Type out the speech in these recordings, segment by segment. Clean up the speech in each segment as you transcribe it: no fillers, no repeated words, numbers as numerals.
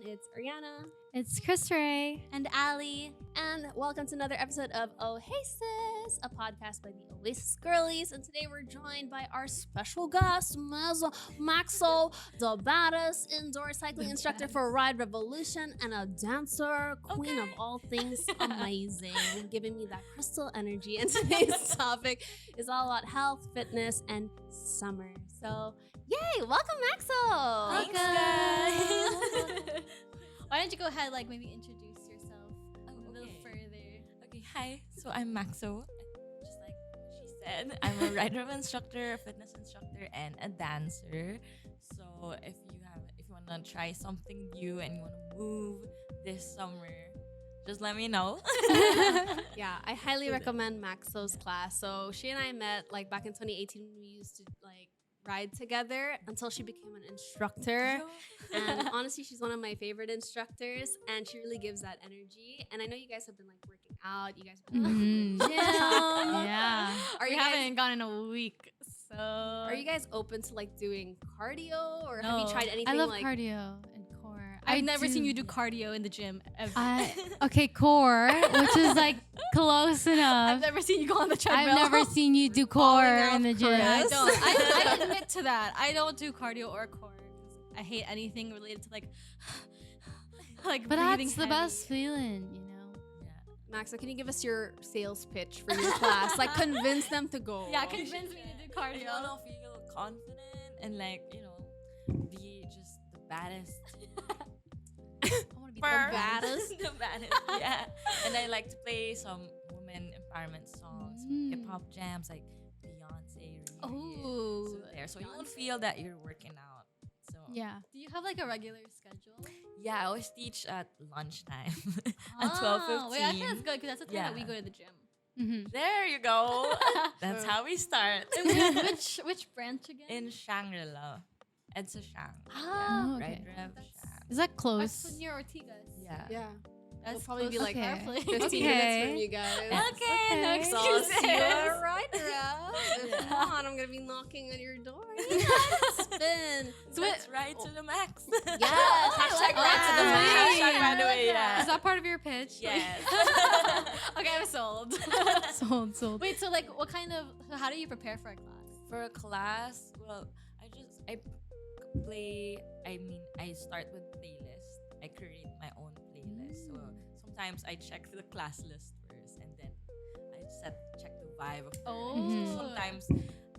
It's Aryanna It's Kris and Alli, and welcome to another episode of Oh Hey Sis, a podcast by the Oasis girlies. And today we're joined by our special guest, Maxo, the baddest indoor cycling instructor for Ride Revolution and a dancer, queen of all things amazing, giving me that crystal energy. And today's topic is all about health, fitness, and summer. So, yay! Welcome, Maxo. Thanks, guys. Why don't you go ahead, maybe introduce yourself a little further? Okay, hi. So I'm Maxo. Just like she said, I'm a Ride Rev instructor, a fitness instructor, and a dancer. So if you want to try something new and you want to move this summer, just let me know. Yeah, I highly recommend Maxo's class. So she and I met back in 2018 when we used to ride together until she became an instructor. And honestly, she's one of my favorite instructors, and she really gives that energy. And I know you guys have been working out. You guys have been in the gym. Yeah. We haven't gone in a week, so. Are you guys open to doing cardio, or have you tried anything? I love cardio and core. I've never seen you do cardio in the gym ever. Okay, core, which is close enough. I've never seen you go on the treadmill. I've never seen you do core in the gym. I don't. I admit to that. I don't do cardio or core. I hate anything related to But breathing that's the heavy. best feeling, you know. Maxo, can you give us your sales pitch for your class? Convince them to go. Yeah, convince me to do If you cardio. want to feel confident and be just the baddest. I want to be the First. baddest. The baddest, yeah. And I like to play some women empowerment songs, hip hop jams like Beyonce. Oh, So you won't feel that you're working out. So Yeah. Do you have a regular schedule? yeah, I always teach at lunchtime at 12:15. Wait, I think that's good because that's the time that we Yeah. go to the gym. Mm-hmm. There you go. That's how we start. which branch again? In Shangri-La. It's a Shang. Oh, okay. Right, Rev That's- Shang. Is that That's close? near Ortigas. Yeah. yeah. That's We'll probably be close to our Okay. place. 15 minutes from you guys. Okay, no Okay. So excuses. see you are right, Rev. If not, I'm gonna be knocking on your door. Spin. So it's right to the max. Yes. Hashtag right to the max. Hashtag right away, yeah. Is that part of your pitch? Yes. Okay, I'm sold. Sold. Wait, so how do you prepare for a class? For a class, well, I start with playlist. I create my own playlist. So sometimes I check the class list first, and then I check the vibe of Oh. Sometimes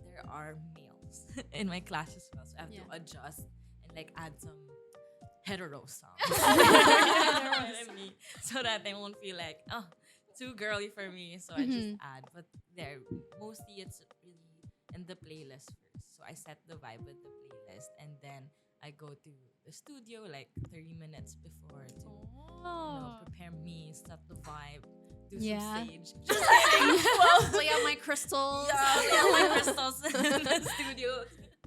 there are males in my class as well, so I have to adjust and add some hetero songs. You know what I mean? So that they won't feel too girly for me. So I just add. But mostly it's really in the playlist first. So I set the vibe with the playlist, and then I go to the studio 30 minutes before to prepare me, set the vibe, do some stage. Just Lay out my crystals. my crystals in the studio.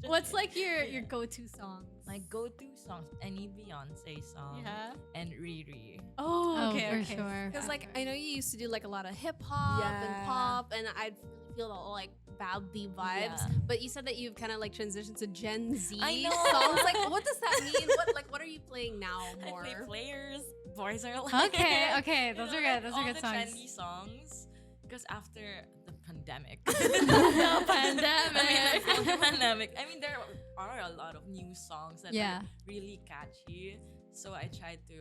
What's your go-to songs? My go-to songs, any Beyonce song, Yeah. and Riri. Oh, Okay, okay, for okay. sure. Because I know you used to do a lot of hip hop and Yeah. pop, and I'd really feel the whole Babby vibes. Yeah. But you said that you've kind of transitioned to Gen Z I know. songs. What does that mean? What are you playing now more? I play Players, Boys Are Like. Okay. Those are good. Those are good the songs. trendy songs. Because after the pandemic. The pandemic. I mean, there are a lot of new songs that Yeah. are really catchy. So I tried to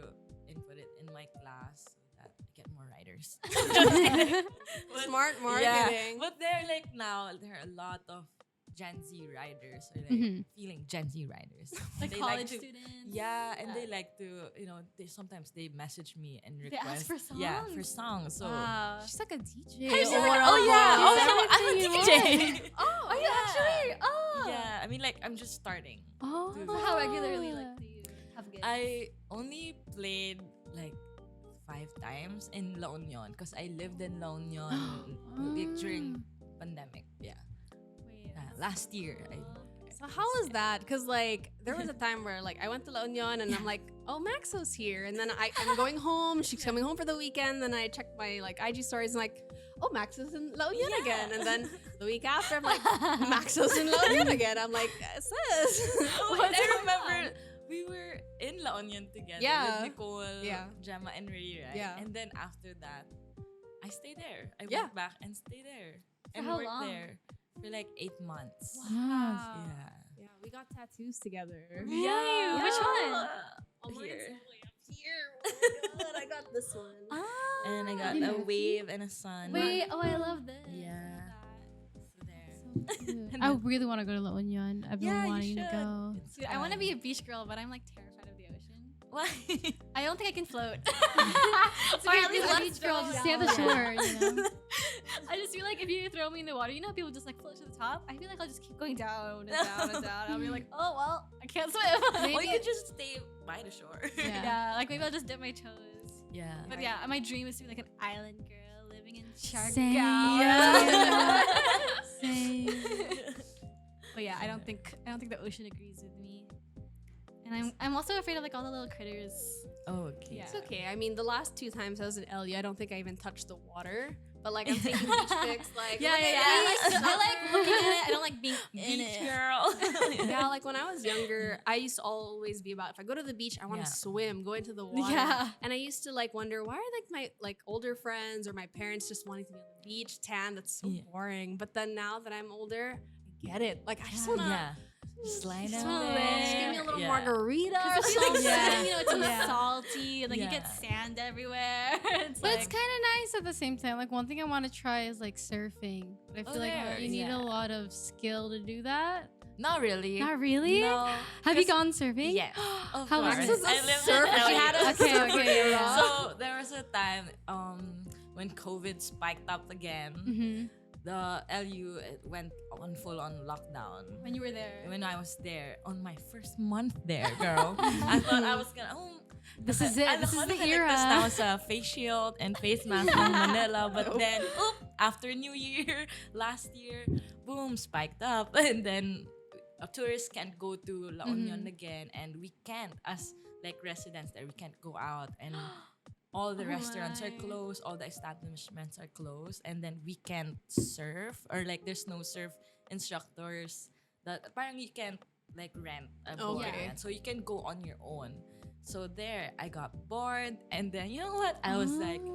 input it in my class so that I get more writers. But- Smart Yeah, marketing. but now there are a lot of Gen Z riders, or feeling Gen Z riders. Like They college to, students. yeah, and they like to, sometimes they message me and They request. ask for Yeah, songs? for songs. So Wow. She's like a DJ. Hey, or oh a yeah, boss. I'm a DJ. Oh, yeah, actually. Oh. Yeah, I mean, I'm just starting. Oh. So how regularly do you have gigs? I only played 5 times in La Union because I lived in La Union during pandemic. Yeah. Wait. Last year. So how was that? Because there was a time where I went to La Union and I'm oh, Maxo's here, and then I'm going home. She's coming home for the weekend. Then I check my IG stories and oh, Maxo's in La Union again. And then the week after I'm Maxo's in La Union again. I'm sis. I remember we were in La La Union together Yeah. with Nicole, Yeah. Gemma, and Ray, right? Yeah. And then after that, I stayed there. I Yeah. went back and stayed there. And how worked long? there for like 8 months. Wow. Yeah. Yeah, we got tattoos together. Yeah. Which one? Oh, mine's Here. all the way up here. Oh my god, I got this one. Ah. And I got a wave and a sun. Wait, oh, I love this. Yeah. So there. Cute. I really want to go to La Union. I've been Yeah, you wanting to should. go. It's Dude, I want to fun. be a beach girl, but I'm like terrified of the ocean. Why? I don't think I can float. Or Or at least a beach girl, just stay at the shore, you know? I just feel like if you throw me in the water, you know how people just like float to the top? I feel like I'll just keep going down and down and down. I'll be like, oh, well, I can't swim. Or you could just stay by the shore. Yeah, like maybe I'll just dip my toes. Yeah. But yeah, my dream is to be like an island girl living in shark Same. gowns. Yeah. Same. But yeah, I don't think the ocean agrees with me. And I'm also afraid of like all the little critters. Oh, okay. Yeah. It's okay. I mean, the last 2 times I was in LU, I don't think I even touched the water. But like, I'm taking beach pics. Like, Yeah, look yeah, at yeah. this. I like looking at it. I don't like being in Beach it. girl. Yeah, like when I was younger, I used to always be about if I go to the beach, I want to Yeah. swim, go into the water. Yeah. And I used to like wonder why are like my like older friends or my parents just wanting to be on the beach, tan? That's so Yeah. boring. But then now that I'm older, I get it. Like I just wanna Yeah. Just lie just down wanna there. just give me a little Yeah. margarita or Because it's something. like, Yeah. you know, it's so Yeah. salty, and like you get Yeah. sand everywhere. It's But like, it's kind of nice at the same time. Like, one thing I want to try is like surfing. But I feel like there, you need yeah. a lot of skill to do that. Not really. Not really? No. Have you 'Cause- gone surfing? Yes. Of How was course. it? I lived Surf- in she LA. had a Okay, surfer okay, era. So there was a time when COVID spiked up again. Mm-hmm. The LU went on full on lockdown. when you were there. When I was there on my first month there, girl, I thought I was gonna. This is it. This is the era. Now it's a face shield and face mask in Manila, but then after New Year last year, boom, spiked up, and then tourists can't go to La Union again, and we can't as like residents there, we can't go out and. All the Oh restaurants are my. closed, all the establishments are closed, and then we can't surf or like there's no surf instructors that parang you can't like rent a board, Okay. so you can go on your own. So there, I got bored, and then you know what? I was like,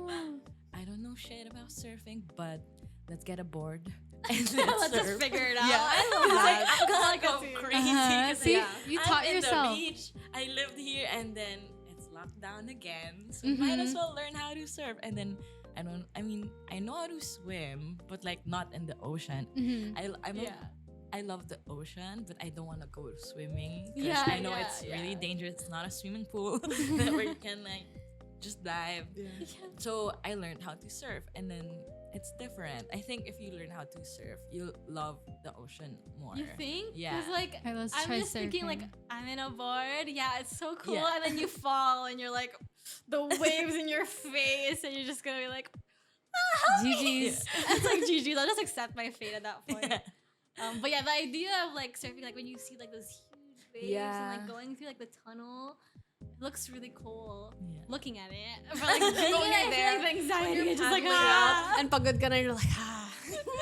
I don't know shit about surfing, but let's get a board and Let's just surf. figure it out. Yeah, I love I was like, that. I'm gonna Like, go that's- crazy. Uh-huh. 'cause See, Yeah. you I'm taught in yourself. the beach. I lived here, and then it's locked down again. So might as well learn how to surf. And then I know how to swim, but like not in the ocean. Mm-hmm. I love the ocean, but I don't want to go swimming. 'Cause Yeah, I know yeah, it's yeah. really dangerous. It's not a swimming pool where you can like just dive. So I learned how to surf, and then it's different. I think if you learn how to surf, you'll love the ocean more. You think? Yeah. Because like Okay, let's I'm try just thinking like surfing. I'm in a board. Yeah, it's so cool. Yeah. And then you fall and you're like the waves in your face and you're just gonna be like GG's. It's like GG's. I'll just accept my fate at that point. Yeah. But yeah, the idea of like surfing, like when you see like those huge waves and like going through like the tunnel, it looks really cool. Yeah. Looking at it, but like being Going in it, I in feel there, like the anxiety is just like paddling ah. out, and pagod ka na, you're like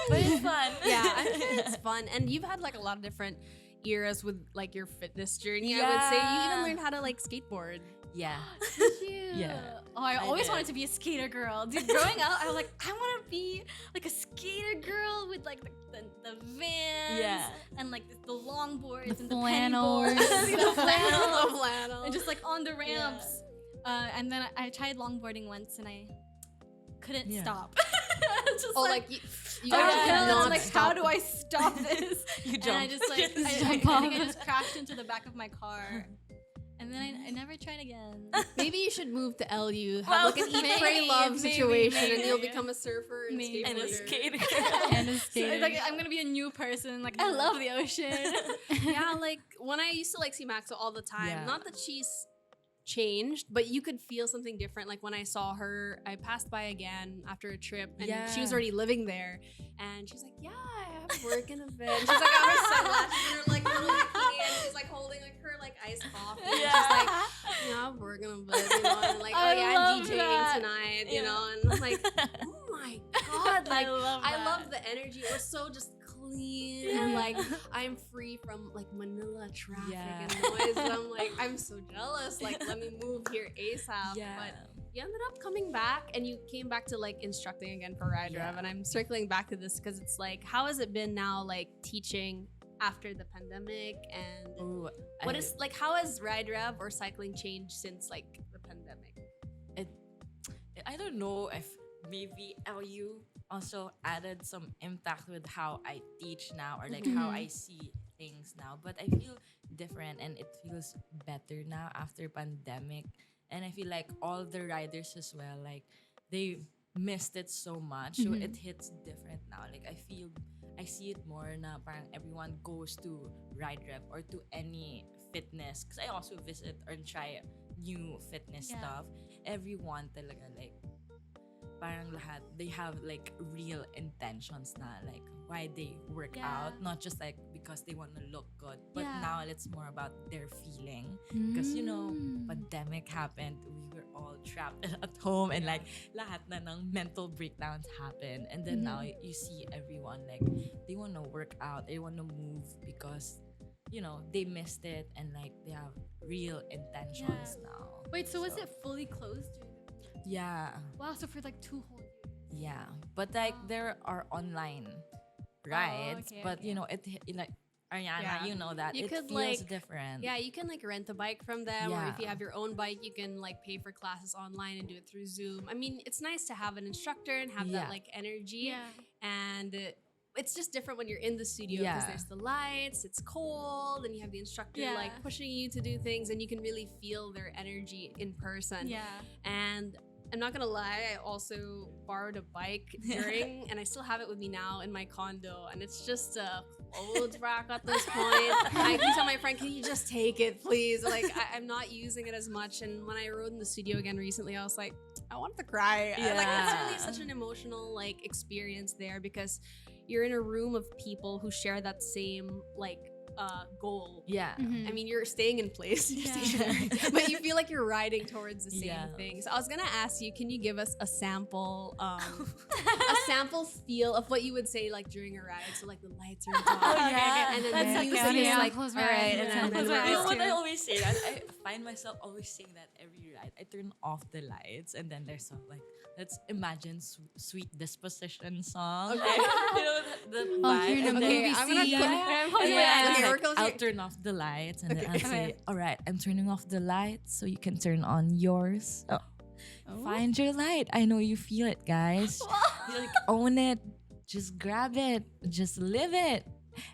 But it's fun. yeah, I'm sure it's fun. And you've had like a lot of different eras with like your fitness journey. I would say you even Yeah. learned how to like skateboard. Yeah. Cute. Yeah. Oh, I I always did. wanted to be a skater girl. Dude, growing up, I was like, I want to be like a skater girl with like the Vans Yeah. and like the longboards The and the flannels. penny boards, the flannels, Flannel. and just like on the ramps. And then I tried longboarding once and I couldn't Yeah. stop. It's just oh, like you I have was to down and not I'm like, stop. how do I stop this? You And jump. I just like, Just I jump think I off. just crashed into the back of my car. And then I never tried again. Maybe you should move to LU, have Well, like an eat, maybe, pray, love maybe, situation, and maybe. you'll become a surfer and Maybe. And a skateboarder. skater. And a So skater. it's like I'm gonna be a new person. Like I love the ocean. Yeah, like when I used to like see Maxo all the time. Yeah. Not that she's changed, but you could feel something different. Like when I saw her, I passed by again after a trip, and she was Yeah. already living there, and she's like, "Yeah, I have work in a bit." She's like got her sunglasses and her like little bikini, and she's like holding like her like iced coffee. And she's like, "Yeah, I'm working a bit," you know, and like, "Oh I yeah, I'm love DJing that. tonight," you Yeah. know, and I'm like, "Oh my god!" Like I love I that. love the energy. It was so just clean and like I'm free from like Manila traffic and noise. And I'm like, I'm so jealous. Like, let me move here ASAP. Yeah. But you ended up coming back and you came back to like instructing again for Ride Rev. And I'm circling back to this because it's like, how has it been now like teaching after the pandemic? And Ooh, how has Ride Rev or cycling changed since like the pandemic? I don't know if maybe LU also added some impact with how I teach now or like how I see things now. But I feel different and it feels better now after pandemic. And I feel like all the riders as well, like they missed it so much. So it hits different now. Like I see it more na parang everyone goes to Ride Rev or to any fitness. Because I also visit or try new fitness stuff. Everyone talaga like parang lahat, they have like real intentions na like why they work out, not just like because they want to look good, but now it's more about their feeling because you know pandemic happened, we were all trapped at home and like lahat na ng mental breakdowns happen, and then now you see everyone like they want to work out, they want to move because you know they missed it and like they have real intentions now. Wait, so was it fully closed? Yeah. Wow, so for like 2 whole years. Yeah, but like there are online rides, but you know it like Aryanna, you know that You it could, feels like, different. Yeah, you can like rent a bike from them, or if you Yeah. have your own bike, you can like pay for classes online and do it through Zoom. I mean, it's nice to have an instructor and have that like energy, and it's just different when you're in the studio because Yeah. there's the lights, it's cold, and you have the instructor like pushing you to do things, and you can really feel their energy in person. And I'm not gonna lie, I also borrowed a bike during, and I still have it with me now in my condo, and it's just a old rack at this point. I can tell my friend, can you just take it, please? Like, I'm not using it as much, and when I rode in the studio again recently, I was like, I wanted to cry. Like, it's really such an emotional, like, experience there because you're in a room of people who share that same, like, goal. Yeah. I mean, you're staying in place, you're stationary, but you feel like you're riding towards the same thing. So I was gonna ask you, can you give us a sample, a sample feel of what you would say like during a ride? So like the lights are on, and then That's the so music cute. is Yeah. like, Close all my eyes. right, and then Close my You know eyes what too. I always say? That I find myself always saying that every ride. I turn off the lights and then there's some like, let's imagine sweet disposition song. Okay. Like, you know the Oh, vibe. you're in a And then- movie I'm gonna scene. put- And Okay, then okay, I'll, we're closing I'll it. turn off the lights and then Okay. I'll say, all right, I'm turning off the lights so you can turn on yours. Oh. Find your light. I know you feel it, guys. You like own it. Just grab it. Just live it.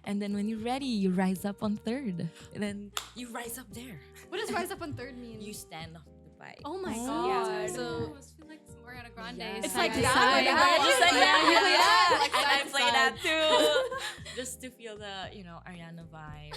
And then when you're ready, you rise up on third. And then you rise up there. What does rise up on third mean? You stand off the bike. Oh my Yeah, god. so- I feel like some Ariana Grande. Yeah. It's like Yeah, that. yeah, Right? yeah, Just like yeah, that. yeah, yeah, like And side I to play side. that too. Just to feel the, you know, Ariana vibe.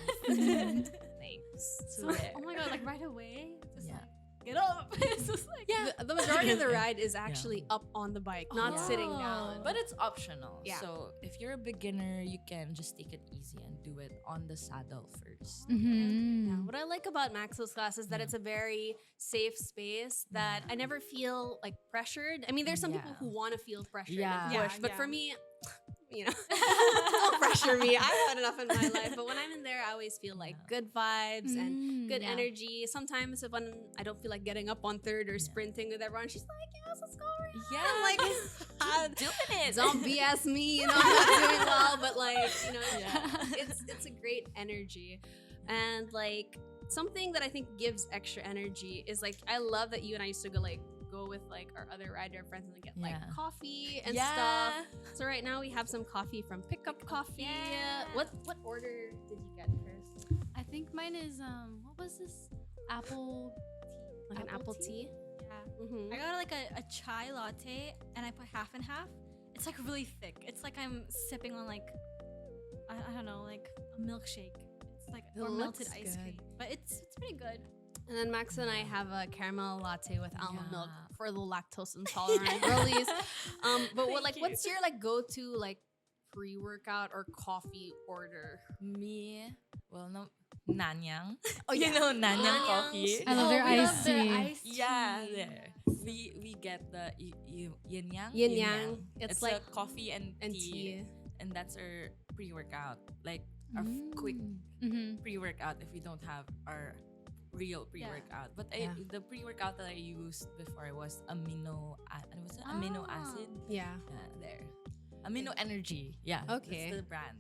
Thanks. So, oh my god, like right away. Just Yeah. like get up. It's just like The majority of the ride is actually up on the bike, not sitting down. But it's optional. Yeah. So if you're a beginner, you can just take it easy and do it on the saddle first. Yeah, what I like about Maxo's class is that it's a very safe space that I never feel like pressured. I mean, there's some people Yeah. who want to feel pressured Yeah. and pushed, Yeah, but yeah. for me, you know, don't pressure me. I've had enough in my life. But when I'm in there, I always feel like good vibes and good energy. Sometimes if when I don't feel like getting up on third or sprinting with everyone, she's like, yes, let's go. Ariana." Yeah. I'm like, Doing it. don't BS me, you know, I'm not doing well, but like, you know, it's a great energy. And like something that I think gives extra energy is like, I love that you and I used to go with like our other rider friends and get like Yeah. coffee and Yeah. stuff. So right now we have some coffee from Pickup Coffee. What order did you get, Kris? I think mine is what was this? Apple tea. Like an apple tea? yeah. Mm-hmm. I got like a chai latte and I put half and half. It's like really thick. It's like I'm sipping on like I don't know, like a milkshake. It's like It or melted looks ice good. cream. But it's pretty good. And then Max and I have a caramel latte with almond milk Yeah. for the lactose intolerant girlies. But what's your like go-to like pre-workout or coffee order? Me, well, no, Nanyang. Oh, You know Nanyang Nanyang's- coffee. Oh, I love their we love iced their tea. iced Yeah, tea. there. We get the yin yang. Yin yang. It's It's like a coffee and and tea. tea. And that's our pre-workout, like a quick pre-workout if we don't have our real pre-workout. But the pre-workout that I used before was amino acid. Yeah. There. Amino Energy. Yeah. Okay. That's the brand.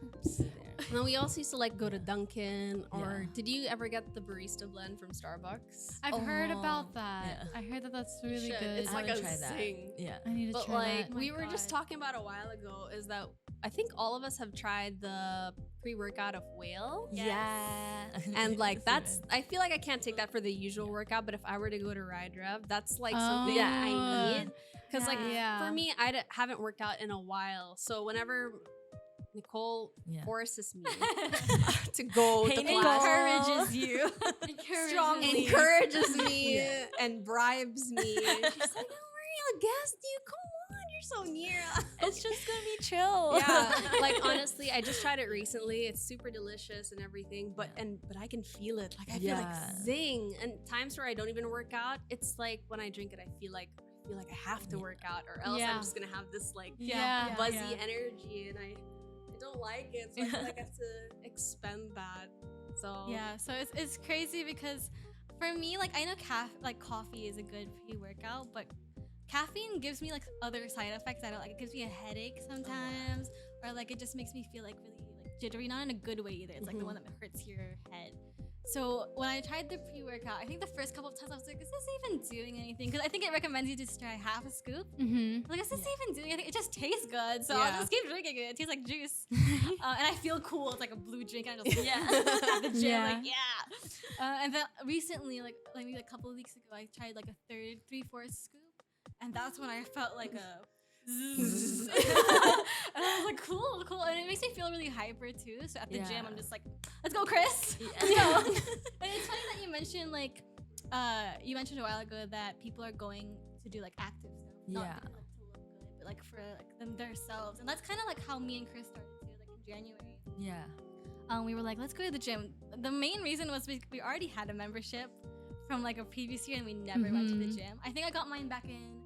Oops, there. And then we also used to like go to Dunkin', or did you ever get the barista blend from Starbucks? I've heard about that. Yeah. I heard that that's really Should. good. It's like haven't a tried that. zing. Yeah. I need to But try like that. we were just talking about a while ago, is that I think all of us have tried the pre-workout of Wheyl. Yeah. And like I feel like I can't take that for the usual workout, but if I were to go to Ride Rev, that's like something that I need. Because like for me, I haven't worked out in a while. So whenever Nicole forces me to go to class, encourages you. strongly encourages me and bribes me. And she's like, "Oh, Maria, guest you, come on, you're so near." It's just gonna be chill. Yeah, like honestly, I just tried it recently. It's super delicious and everything, but I can feel it. Like I feel like zing. And times where I don't even work out, it's like when I drink it, I feel like I have to work out, or else I'm just gonna have this like buzzy energy, and I don't like it. So I feel like I have to expend that. So so it's crazy because for me, like I know coffee is a good pre-workout, but caffeine gives me like other side effects. I don't like. It gives me a headache sometimes, or like it just makes me feel like really like jittery, not in a good way either. It's like the one that hurts your head. So when I tried the pre-workout, I think the first couple of times I was like, is this even doing anything? Because I think it recommends you to just try half a scoop. Like, is this even doing anything? It just tastes good, so I'll just keep drinking it. It tastes like juice. And I feel cool. It's like a blue drink. And I just at the gym, like, and then recently, like maybe a couple of weeks ago, I tried like a 3/4 scoop. And that's when I felt like a and I was like, cool. And it makes me feel really hyper too. So at the gym, I'm just like, let's go, Kris. Let's go. And it's funny that you mentioned like, you mentioned a while ago that people are going to do like active stuff. Not like, to look good, but like for like themselves. And that's kind of like how me and Kris started too, like in January. Yeah. We were like, let's go to the gym. The main reason was we already had a membership from like a previous year and we never went to the gym. I think I got mine back in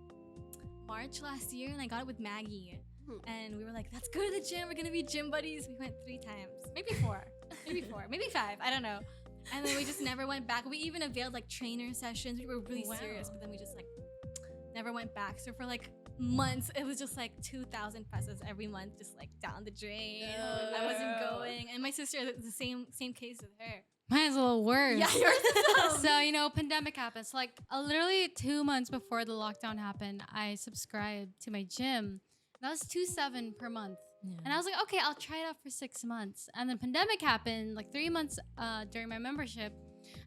March last year, and I got it with Maggie. And we were like, let's go to the gym. We're gonna be gym buddies. We went 3 times, maybe 4, maybe 5. I don't know. And then we just never went back. We even availed like trainer sessions. We were really serious, but then we just like never went back. So for like months, it was just like 2,000 pesos every month, just like down the drain. I wasn't going, and my sister, the same case with her. Mine's a little worse. Yeah, yours is So, pandemic happened. So, like, literally 2 months before the lockdown happened, I subscribed to my gym. That was $2.7 per month. Yeah. And I was like, okay, I'll try it out for 6 months. And then pandemic happened, like 3 months during my membership.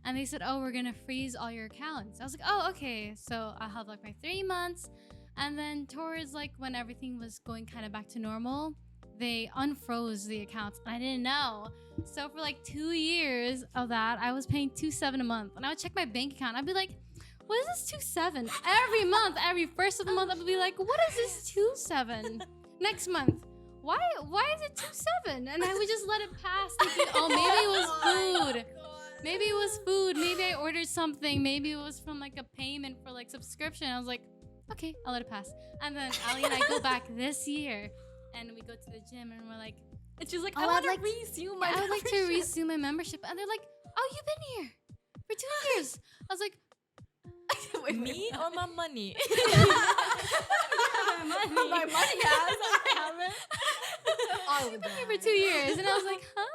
And they said, oh, we're going to freeze all your accounts. I was like, oh, okay. So, I'll have like my 3 months. And then towards like when everything was going kind of back to normal, they unfroze the accounts, and I didn't know. So for like 2 years of that, I was paying $2.7 a month, and I would check my bank account. I'd be like, "What is this $2.7?" Every month, every first of the month, I would be like, "What is this $2.7?" Next month, why is it $2.7? And I would just let it pass, thinking, "Oh, maybe it was food. Maybe it was food. Maybe I ordered something. Maybe it was from like a payment for like subscription." I was like, "Okay, I'll let it pass." And then Alli and I go back this year. And we go to the gym and we're like, and she's like, I want to resume my membership. I would like to resume my membership. And they're like, oh, you've been here for 2 years. I was like, me or my money? My money has. I haven't. You've been here for 2 years. And I was like, huh?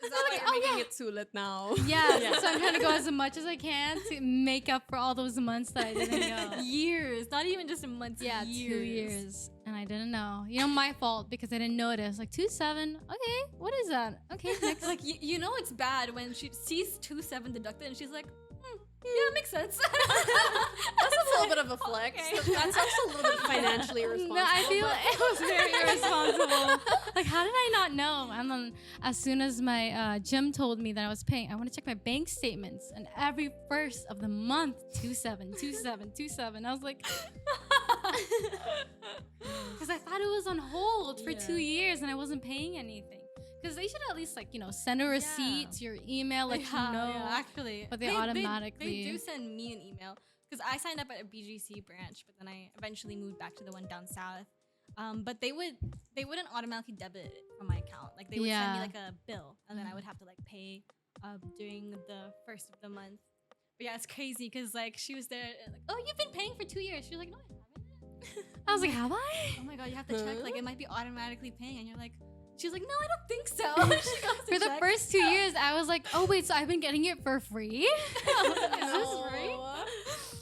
Is that why you're making it sulit now? Yeah. So I'm trying to go as much as I can to make up for all those months that I didn't go. Years, not even just months. Yeah, years. 2 years. And I didn't know. My fault because I didn't notice. Like 2.7. Okay, what is that? Okay, next. Like you know it's bad when she sees 2.7 deducted and she's like, yeah, it makes sense. That's a little bit of a flex. Okay. That's also a little bit financially irresponsible. No, I feel it was very irresponsible. Like, how did I not know? And then as soon as my gym told me that I was paying, I want to check my bank statements. And every first of the month, 2.7, 2.7, 2.7. I was like, because I thought it was on hold for 2 years and I wasn't paying anything. Because they should at least send a receipt to your email, actually. But they automatically they do send me an email because I signed up at a BGC branch, but then I eventually moved back to the one down south. But they wouldn't automatically debit it from my account. Like they would send me like a bill, and then I would have to like pay during the first of the month. But yeah, it's crazy because like she was there, like, oh, you've been paying for 2 years. She was like, no, I haven't. I was like, have I? Oh my god, you have to check. Like it might be automatically paying, and you're like, she's like, no, I don't think so. She goes to For the check. first 2 years, I was like, oh wait, so I've been getting it for free? I was like, is this free?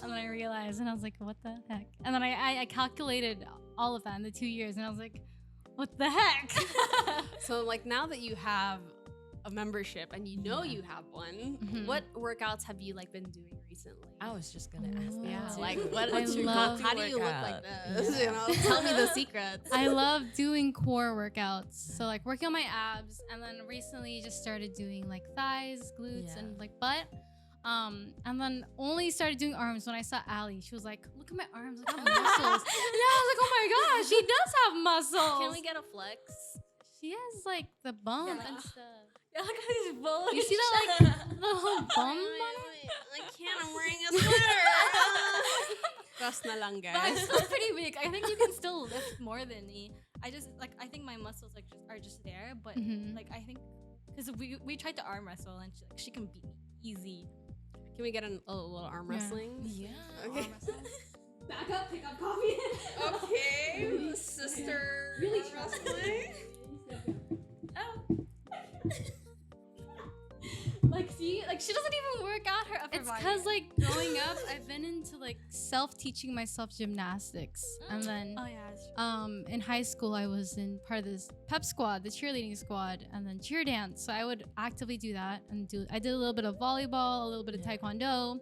And then I realized, and I was like, what the heck? And then I calculated all of that in the 2 years, and I was like, what the heck? So like now that you have a membership and you know you have one, what workouts have you like been doing recently? I was just gonna ask that. Yeah, too. like what's I your love how do you look like this? You know, tell me the secrets. I love doing core workouts. So like working on my abs, and then recently just started doing like thighs, glutes, and like butt. And then only started doing arms when I saw Alli. She was like, look at my arms, I have muscles. And I was like, oh my gosh, she does have muscles. Can we get a flex? She has like the bump and stuff. Yeah, look at these bullies. You see that like the whole bum? I can't. I'm wearing a sweater. Gas na lang, But I'm guys. still pretty weak. I think you can still lift more than me. I think my muscles like are just there, but like I think because we tried to arm wrestle and she can beat me easy. Can we get a little arm wrestling? Yeah. Okay. Back up, pick up coffee. Okay, sister. Really wrestling. Like see, like she doesn't even work out her upper It's body. because like growing up, I've been into like self-teaching myself gymnastics, and then oh yeah, that's true. in high school I was in part of this pep squad, the cheerleading squad, and then cheer dance. So I would actively do that and I did a little bit of volleyball, a little bit of taekwondo,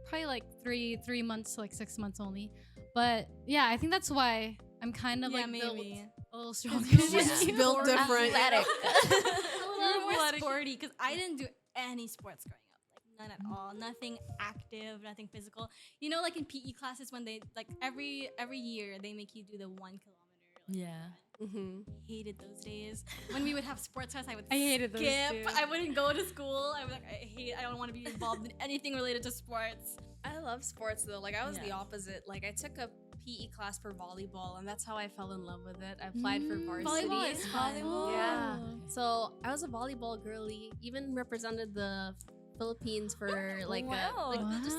probably like three months to like 6 months only. But yeah, I think that's why I'm kind of like built a little stronger. Just built different. Athletic. You're more sporty because I didn't do any sports growing up, like none at all, nothing active, nothing physical. You know, like in PE classes when they like every year they make you do the 1 kilometer. Like, Yeah. hated those days. When we would have sports class, I would hated those skip. too. I wouldn't go to school. I was like, I don't want to be involved in anything related to sports. I love sports though. Like I was the Yeah. opposite. Like I took a PE class for volleyball, and that's how I fell in love with it. I applied for varsity. Volleyball is fun. Yeah. So I was a volleyball girly. Even represented the Philippines for like Wow. just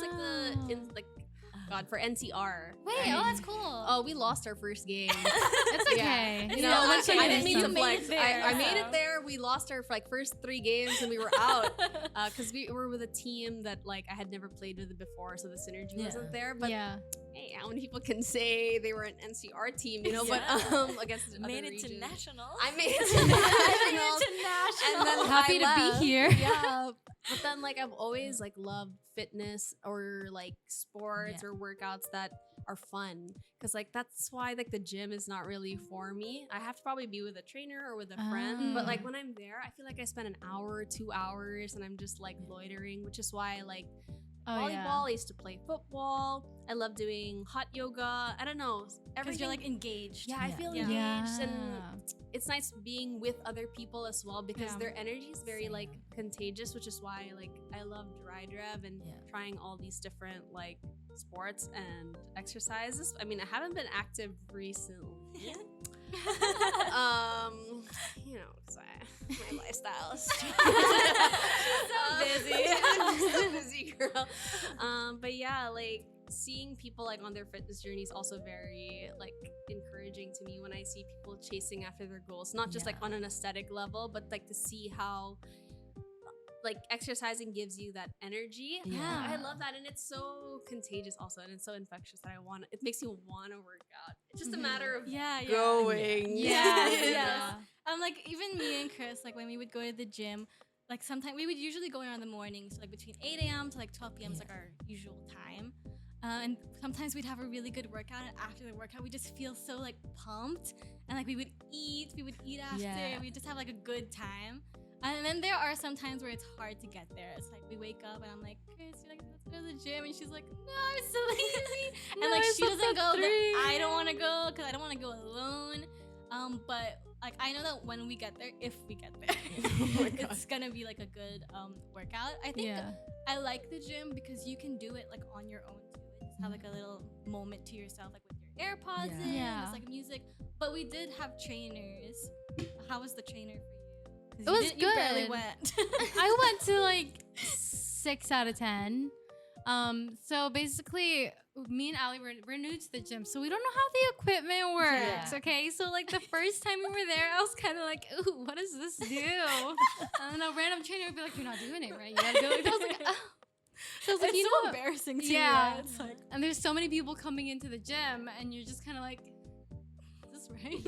like for NCR. Wait, right? oh, that's cool. Oh, we lost our first game. It's okay. You know, once I you didn't mean to finish flex. I made it there. We lost our like first 3 games and we were out because we were with a team that like I had never played with it before, so the synergy wasn't there. But hey, how many people can say they were an NCR team? You know, but against other Made it regions. to nationals. I made it to nationals. And then Happy I to be left. here. Yeah. But then like I've always like loved fitness or like sports or workouts that are fun, because like that's why like the gym is not really for me. I have to probably be with a trainer or with a friend, but like when I'm there I feel like I spend an hour or 2 hours and I'm just like loitering, which is why I like volleyball. I used to play football. I love doing hot yoga. I don't know, Because you're like engaged. I feel Yeah. engaged, and it's nice being with other people as well because their energy is very like contagious, which is why like I love dry rev and trying all these different like sports and exercises. I mean, I haven't been active recently. You know, because my lifestyle is so busy girl. But yeah, like seeing people like on their fitness journey is also very like encouraging to me when I see people chasing after their goals, not just like on an aesthetic level, but like to see how like exercising gives you that energy. I love that, and it's so contagious also, and it's so infectious that it makes you want to work out. It's just a matter of going. Yes. Like even me and Kris, like when we would go to the gym, like sometimes we would usually go around the morning, so like between 8 a.m. to like 12 p.m. is like our usual time. And sometimes we'd have a really good workout, and after the workout we just feel so like pumped, and like we would eat after, we just have like a good time. And then there are some times where it's hard to get there. It's like we wake up and I'm like, Kris, you're like, let's go to the gym, and she's like, no, I'm so lazy. And like she doesn't go, I don't want to go because I don't want to go alone. But like I know that when we get there, if we get there, it's gonna be like a good workout. I think I like the gym because you can do it like on your own too. Just have like a little moment to yourself, like with your AirPods Yeah. in, Yeah. it's like music. But we did have trainers. How was the trainer for you? 'Cause It was You barely good. went. I went to like 6 out of 10. So basically, me and Alli we're new to the gym, so we don't know how the equipment works. Yeah. Okay, so like the first time we were there, I was kind of like, "Ooh, what does this do?" And then a random trainer would be like, "You're not doing it right. You gotta do it." I was like, "Oh." So I was like, It's "You so know what?" embarrassing too. Yeah. Yeah. It's like, And there's so many people coming into the gym, and you're just kind of like, "Is this right?"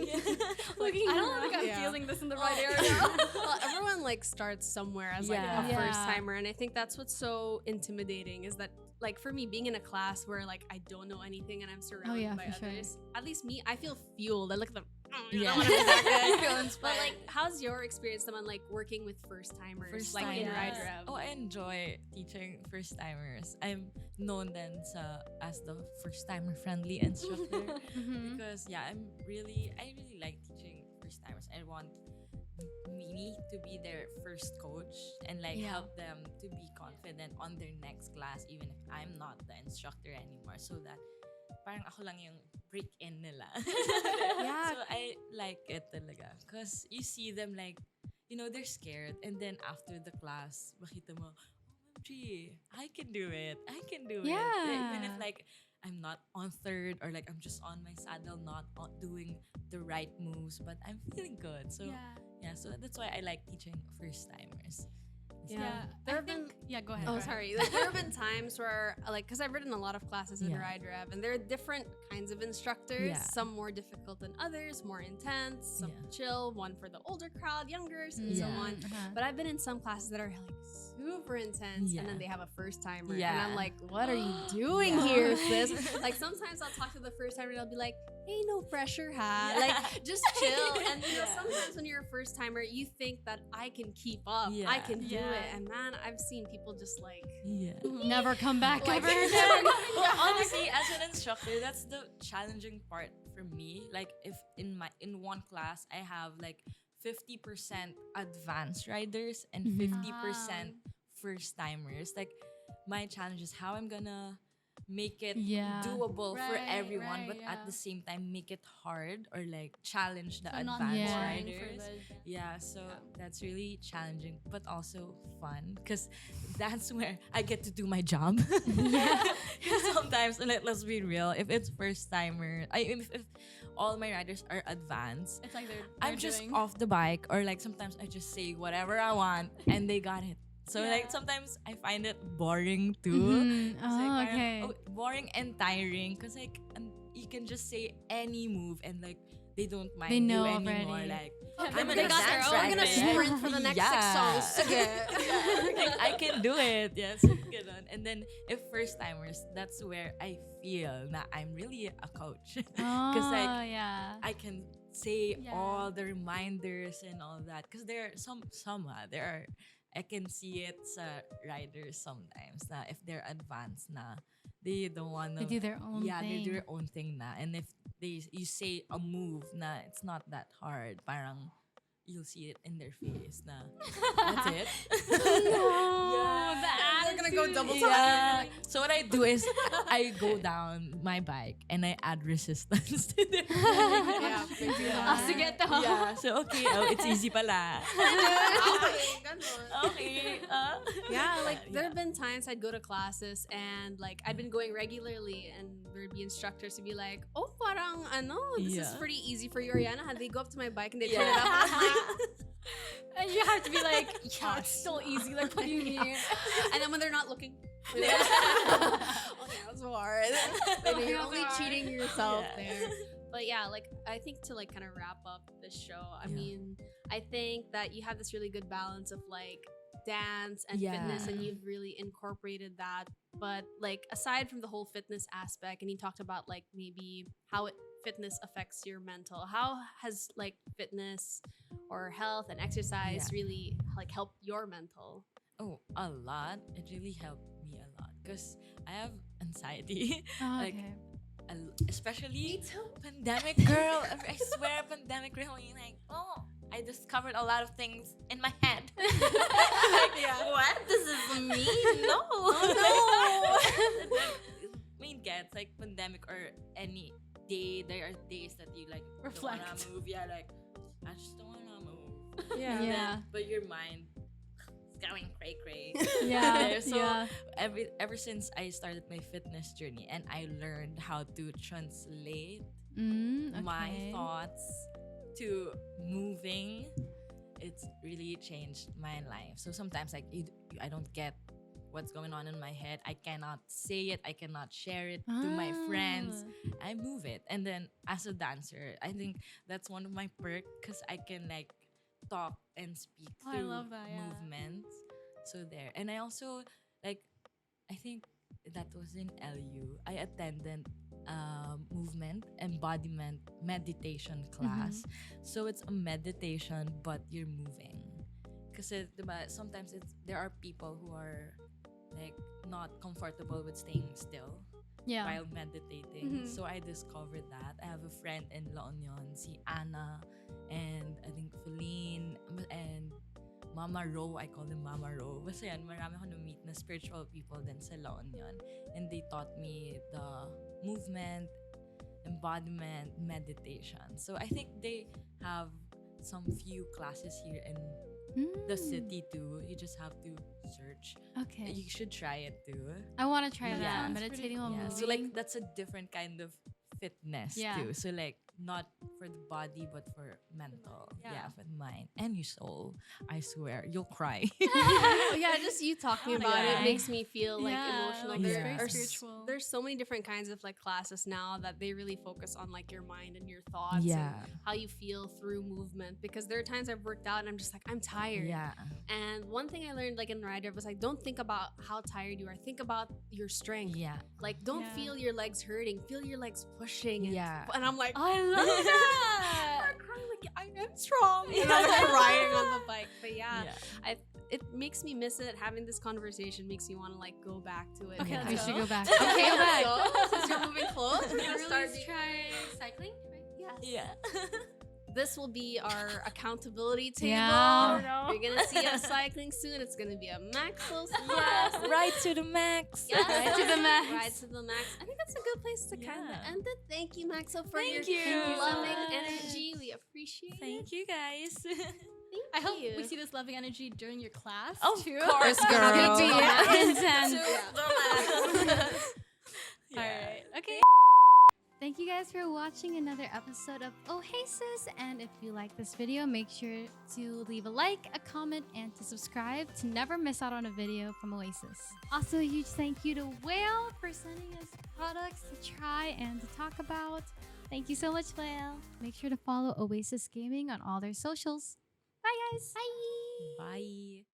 Looking I don't think I'm Yeah. feeling this in the right area. Well, everyone like starts somewhere as like Yeah. a Yeah. first timer, and I think that's what's so intimidating is that like for me being in a class where like I don't know anything and I'm surrounded yeah, by for sure. others. At least me, I feel fueled. I look at them. Yeah. I want to be that I good. feel But inspired. like, how's your experience, someone like working with first timers, First like in timers. Ride Rev? Oh, I enjoy teaching first timers. I'm known then as the first timer friendly instructor Mhm. because I really like teaching first timers. I want me to be their first coach and like Yeah. help them to be confident on their next class even if I'm not the instructor anymore, so that parang ako lang yung break in nila. Yeah. So I like it talaga because you see them like, they're scared, and then after the class makita mo, OMG, I can do it, Yeah. even if like I'm not on third or like I'm just on my saddle, not doing the right moves, but I'm feeling good. So so that's why I like teaching first timers. Yeah. There There have have been. Yeah, go ahead. Oh, go ahead. sorry. Like, there have been times where, like, because I've ridden a lot of classes in Yeah. Ride Rev, and there are different kinds of instructors. Yeah. Some more difficult than others, more intense, some Yeah. chill, one for the older crowd, youngers, and Yeah. so on. Uh-huh. But I've been in some classes that are like super intense, and then Yeah. they have a first timer, and Yeah. I'm like, "What are you doing Yeah. here, sis?" Like sometimes I'll talk to the first timer, and I'll be like, "Hey, no pressure, ha? Yeah. Like just chill." And Yeah. sometimes when you're a first timer, you think that I can keep up, I Yeah. can do Yeah. it, and man, I've seen people just like. Yeah. Never come back Like- ever again. Well, honestly, as an instructor, that's the challenging part for me. Like, if in one class I have like 50% advanced riders and Mhm. 50% first timers, like my challenge is how I'm gonna make it Yeah. doable for Right, everyone, but right, at yeah. the same time make it hard or like challenge the So not advanced Yeah. boring for riders. the- Yeah, so that's really challenging, but also fun because that's where I get to do my job. Sometimes, let's be real, if it's first timer, if all my riders are advanced, It's like they're I'm just doing. off the bike, or like sometimes I just say whatever I want and they got it. So Yeah. like sometimes I find it boring too. Mhm. It's like Oh, parang, okay. boring and tiring because like you can just say any move and like they don't mind They know you anymore. already. Like I'm an they got their advanced own We're gonna rider. sprint for the next 6 songs together. Like, I can do it. Yes, ganun. And then if first timers, that's where I feel that I'm really a coach. Oh, like, yeah. I can say Yeah. all the reminders and all that because there are there are, I can see it sa riders sometimes na if they're advanced na they don't want to They do their own they thing. do their own thing na, and if you say a move na it's not that hard, parang you'll see it in their face na that's it. No, the They're gonna go attitude. double Yeah. So what I do is I go down my bike and I add resistance to their Yeah, I'll get the Yeah. So okay, it's easy pala. Okay. Yeah, like there have been times I'd go to classes and like I'd been going regularly, and there'd be instructors who'd be like, "Oh, parang ano, this is Yeah. pretty easy for you, Aryanna." And they go up to my bike and they turn it up. And I'm like, And you have to be like, yeah, it's still easy. Like, what do you mean? and then when they're not looking, okay, that's hard. Like, you're only cheating yourself Yeah. there. But yeah, like I think to like kind of wrap up this show, I Yeah. mean, I think that you have this really good balance of like dance and Yeah. fitness, and you've really incorporated that. But like aside from the whole fitness aspect, and you talked about like maybe how fitness affects your mental. How has like fitness or health and exercise Yeah. really like helped your mental? Oh, a lot. It really helped me a lot because I have anxiety, Oh, Like, okay. especially pandemic girl. I swear, pandemic girl. You're like, oh, I discovered a lot of things in my head. Like, what does this mean? No, no. I mean, gets like pandemic or any there are days that you like Reflect. don't wanna move. Yeah, like I just don't wanna move. Yeah. And Yeah. then, but your mind is going cray. Yeah. So Yeah. ever since I started my fitness journey and I learned how to translate my Okay. thoughts to moving, it's really changed my life. So sometimes like I don't get what's going on in my head. I cannot say it. I cannot share it to my friends. I move it. And then as a dancer, I think that's one of my perks because I can like talk and speak Oh, I through love that, yeah. movements. So there. And I also like, I think that was in LU. I attended movement embodiment meditation class. So it's a meditation, but you're moving. Because sometimes there are people who are like not comfortable with staying still Yeah. while meditating. So I discovered that. I have a friend in La Union, si Anna, and I think Feline, and Mama Ro. I call them Mama Ro. Basta yan, marami ako na-meet na spiritual people din sa La Union. And they taught me the movement, embodiment, meditation. So I think they have some few classes here in the city too. You just have to search. Okay. You should try it too. I want to try Yeah. that. Sounds Meditating while Yeah. moving. So like that's a different kind of fitness Yeah. too. So like not for the body but for mental. Yeah, for the mind and your soul. I swear you'll cry. Yeah, just you talking about Yeah. it makes me feel like Yeah, emotional. like, it's There very are spiritual. There's so many different kinds of like classes now that they really focus on like your mind and your thoughts Yeah. and how you feel through movement. Because there are times I've worked out and I'm just like, I'm tired. Yeah. And one thing I learned like in rider was like, don't think about how tired you are. Think about your strength. Yeah. Like don't Yeah. feel your legs hurting. Feel your legs pushing. And, Yeah. and I'm like, I love that. I'm crying like I am strong. And I'm like riding on the bike. But yeah. It makes me miss it. Having this conversation makes me want to like go back to it. Okay, Yeah. We let's should go. go back. Okay, Go back. so since you're moving close, we're gonna start. try cycling, right? Yes. Yeah. This will be our accountability table. Yeah. You're gonna see us cycling soon. It's gonna be a Maxo. Yes. Right to the max. Yes. Right to the max. Right to the max. I think that's a good place to kind of Yeah. end it. Thank you, Maxo, for Thank your you. loving so much. energy. We appreciate it. Thank you guys. Thank I hope you. we see this loving energy during your class Of too. course, It's gonna girl. be intense. Yeah. Alright. Okay. Thank you guys for watching another episode of Oh Hey Sis. And if you like this video, make sure to leave a like, a comment, and to subscribe to never miss out on a video from Oasis. Also, a huge thank you to Wheyl for sending us products to try and to talk about. Thank you so much, Wheyl. Make sure to follow Oasis Gaming on all their socials. Bye, guys. Bye. Bye.